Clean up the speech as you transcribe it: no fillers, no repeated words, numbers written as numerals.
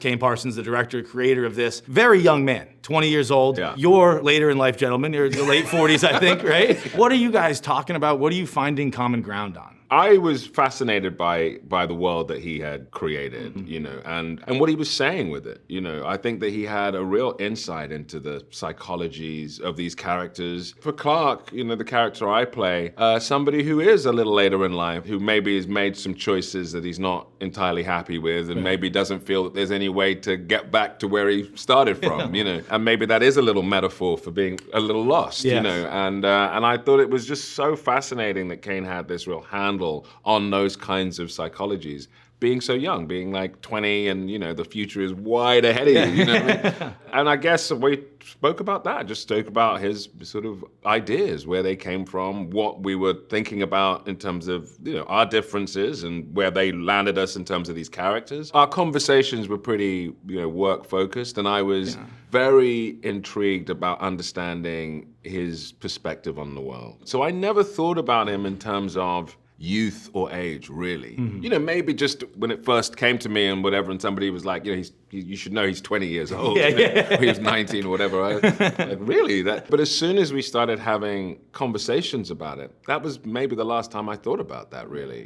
Kane Parsons, the director, creator of this, very young man, 20 years old. Yeah. You're later in life, gentlemen. You're in the late 40s, I think, right? What are you guys talking about? What are you finding common ground on? I was fascinated by the world that he had created, and what he was saying with it. I think that he had a real insight into the psychologies of these characters. For Clark, the character I play, somebody who is a little later in life, who maybe has made some choices that he's not entirely happy with, and maybe doesn't feel that there's any way to get back to where he started from, and maybe that is a little metaphor for being a little lost, Yes. and I thought it was just so fascinating that Kane had this real handle on those kinds of psychologies, being so young, being like 20, and the future is wide ahead of you, what I mean? And I guess we spoke about that, just spoke about his sort of ideas, where they came from, what we were thinking about in terms of our differences and where they landed us in terms of these characters. Our conversations were pretty work focused, and I was very intrigued about understanding his perspective on the world. So I never thought about him in terms of youth or age, really. Maybe just when it first came to me and whatever, and somebody was like, you should know he's 20 years old. Or he was 19 or whatever. I was like, really? But as soon as we started having conversations about it, that was maybe the last time I thought about that, really.